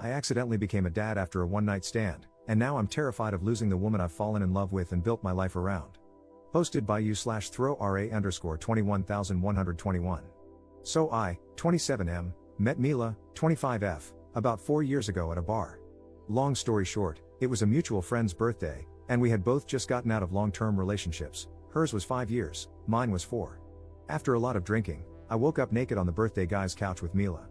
I accidentally became a dad after a one-night stand, and now I'm terrified of losing the woman I've fallen in love with and built my life around. Posted by u/throw_ra_21121. So I, 27M, met Mila, 25F, about 4 years ago at a bar. Long story short, it was a mutual friend's birthday, and we had both just gotten out of long-term relationships. Hers was 5 years, mine was 4. After a lot of drinking, I woke up naked on the birthday guy's couch with Mila.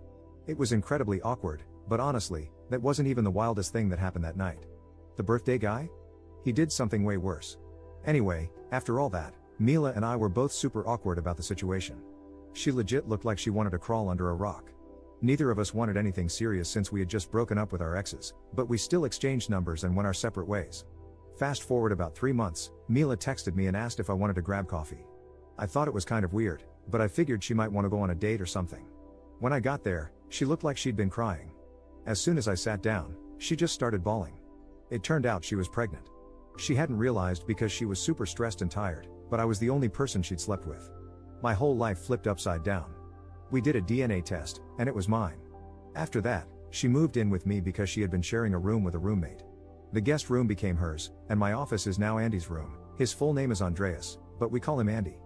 It was incredibly awkward, but honestly, that wasn't even the wildest thing that happened that night. The birthday guy? He did something way worse. Anyway, after all that, Mila and I were both super awkward about the situation. She legit looked like she wanted to crawl under a rock. Neither of us wanted anything serious since we had just broken up with our exes, but we still exchanged numbers and went our separate ways. Fast forward about 3 months, Mila texted me and asked if I wanted to grab coffee. I thought it was kind of weird, but I figured she might want to go on a date or something. When I got there, she looked like she'd been crying. As soon as I sat down, she just started bawling. It turned out she was pregnant. She hadn't realized because she was super stressed and tired, but I was the only person she'd slept with. My whole life flipped upside down. We did a DNA test, and it was mine. After that, she moved in with me because she had been sharing a room with a roommate. The guest room became hers, and my office is now Andy's room. His full name is Andreas, but we call him Andy.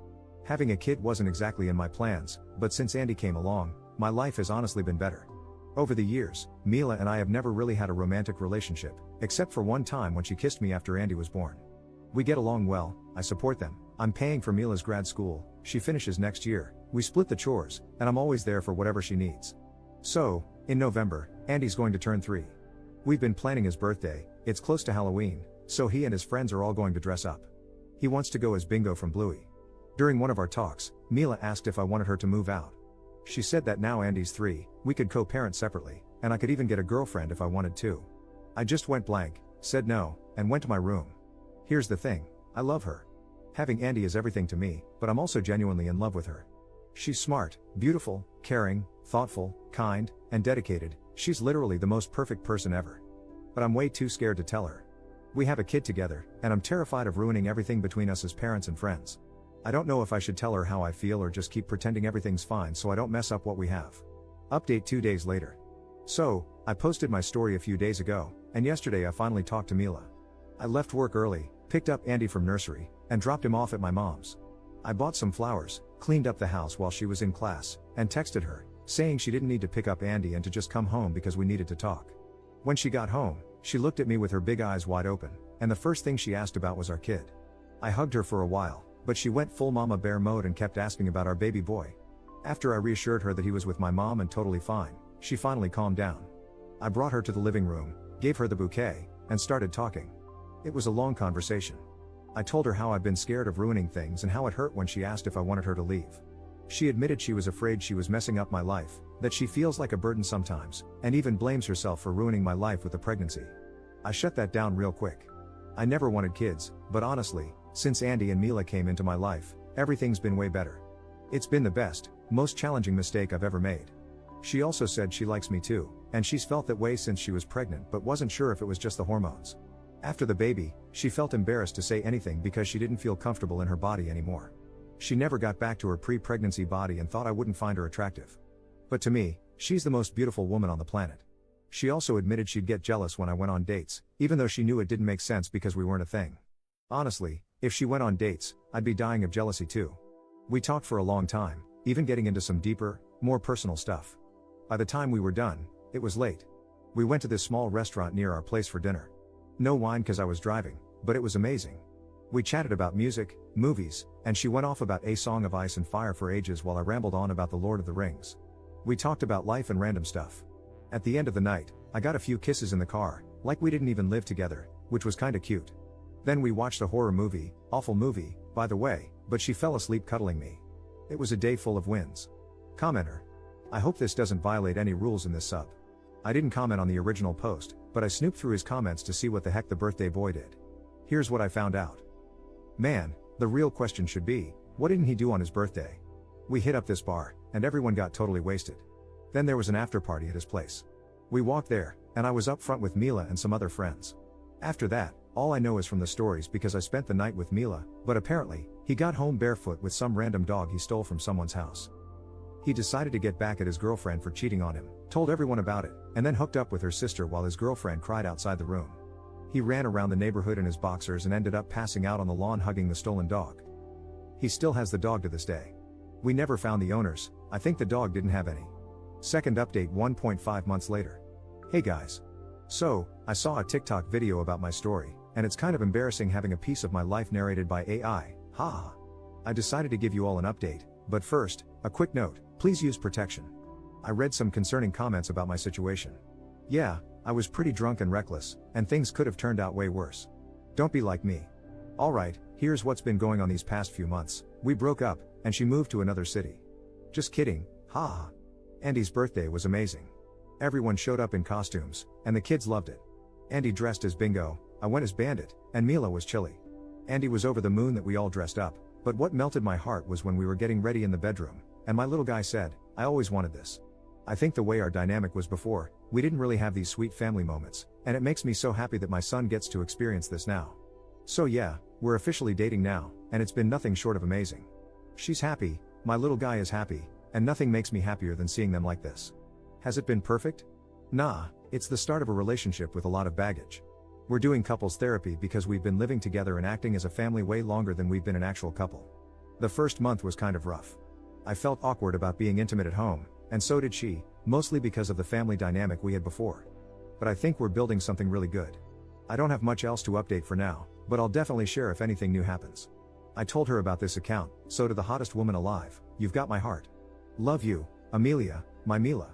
Having a kid wasn't exactly in my plans, but since Andy came along, my life has honestly been better. Over the years, Mila and I have never really had a romantic relationship, except for one time when she kissed me after Andy was born. We get along well, I support them, I'm paying for Mila's grad school, she finishes next year, we split the chores, and I'm always there for whatever she needs. So, in November, Andy's going to turn 3. We've been planning his birthday, it's close to Halloween, so he and his friends are all going to dress up. He wants to go as Bingo from Bluey. During one of our talks, Mila asked if I wanted her to move out. She said that now Andy's 3, we could co-parent separately, and I could even get a girlfriend if I wanted to. I just went blank, said no, and went to my room. Here's the thing, I love her. Having Andy is everything to me, but I'm also genuinely in love with her. She's smart, beautiful, caring, thoughtful, kind, and dedicated, she's literally the most perfect person ever. But I'm way too scared to tell her. We have a kid together, and I'm terrified of ruining everything between us as parents and friends. I don't know if I should tell her how I feel or just keep pretending everything's fine so I don't mess up what we have. Update 2 days later. So, I posted my story a few days ago, and yesterday I finally talked to Mila. I left work early, picked up Andy from nursery, and dropped him off at my mom's. I bought some flowers, cleaned up the house while she was in class, and texted her, saying she didn't need to pick up Andy and to just come home because we needed to talk. When she got home, she looked at me with her big eyes wide open, and the first thing she asked about was our kid. I hugged her for a while, but she went full mama bear mode and kept asking about our baby boy. After I reassured her that he was with my mom and totally fine, she finally calmed down. I brought her to the living room, gave her the bouquet, and started talking. It was a long conversation. I told her how I'd been scared of ruining things and how it hurt when she asked if I wanted her to leave. She admitted she was afraid she was messing up my life, that she feels like a burden sometimes, and even blames herself for ruining my life with the pregnancy. I shut that down real quick. I never wanted kids, but honestly, since Andy and Mila came into my life, everything's been way better. It's been the best, most challenging mistake I've ever made. She also said she likes me too, and she's felt that way since she was pregnant but wasn't sure if it was just the hormones. After the baby, she felt embarrassed to say anything because she didn't feel comfortable in her body anymore. She never got back to her pre-pregnancy body and thought I wouldn't find her attractive. But to me, she's the most beautiful woman on the planet. She also admitted she'd get jealous when I went on dates, even though she knew it didn't make sense because we weren't a thing. Honestly, if she went on dates, I'd be dying of jealousy too. We talked for a long time, even getting into some deeper, more personal stuff. By the time we were done, it was late. We went to this small restaurant near our place for dinner. No wine cause I was driving, but it was amazing. We chatted about music, movies, and she went off about A Song of Ice and Fire for ages while I rambled on about the Lord of the Rings. We talked about life and random stuff. At the end of the night, I got a few kisses in the car, like we didn't even live together, which was kinda cute. Then we watched a horror movie, awful movie, by the way, but she fell asleep cuddling me. It was a day full of wins. Commenter. I hope this doesn't violate any rules in this sub. I didn't comment on the original post, but I snooped through his comments to see what the heck the birthday boy did. Here's what I found out. Man, the real question should be, what didn't he do on his birthday? We hit up this bar, and everyone got totally wasted. Then there was an after party at his place. We walked there, and I was up front with Mila and some other friends. After that, all I know is from the stories because I spent the night with Mila, but apparently, he got home barefoot with some random dog he stole from someone's house. He decided to get back at his girlfriend for cheating on him, told everyone about it, and then hooked up with her sister while his girlfriend cried outside the room. He ran around the neighborhood in his boxers and ended up passing out on the lawn hugging the stolen dog. He still has the dog to this day. We never found the owners. I think the dog didn't have any. Second update 1.5 months later. Hey guys. So, I saw a TikTok video about my story, and it's kind of embarrassing having a piece of my life narrated by AI, haha. I decided to give you all an update, but first, a quick note, please use protection. I read some concerning comments about my situation. Yeah, I was pretty drunk and reckless, and things could have turned out way worse. Don't be like me. Alright, here's what's been going on these past few months. We broke up, and she moved to another city. Just kidding, haha. Andy's birthday was amazing. Everyone showed up in costumes, and the kids loved it. Andy dressed as Bingo, I went as Bandit, and Mila was Chili. Andy was over the moon that we all dressed up, but what melted my heart was when we were getting ready in the bedroom, and my little guy said, I always wanted this. I think the way our dynamic was before, we didn't really have these sweet family moments, and it makes me so happy that my son gets to experience this now. So yeah, we're officially dating now, and it's been nothing short of amazing. She's happy, my little guy is happy, and nothing makes me happier than seeing them like this. Has it been perfect? Nah, it's the start of a relationship with a lot of baggage. We're doing couples therapy because we've been living together and acting as a family way longer than we've been an actual couple. The first month was kind of rough. I felt awkward about being intimate at home, and so did she, mostly because of the family dynamic we had before. But I think we're building something really good. I don't have much else to update for now, but I'll definitely share if anything new happens. I told her about this account, so to the hottest woman alive, you've got my heart. Love you, Amelia, my Mila.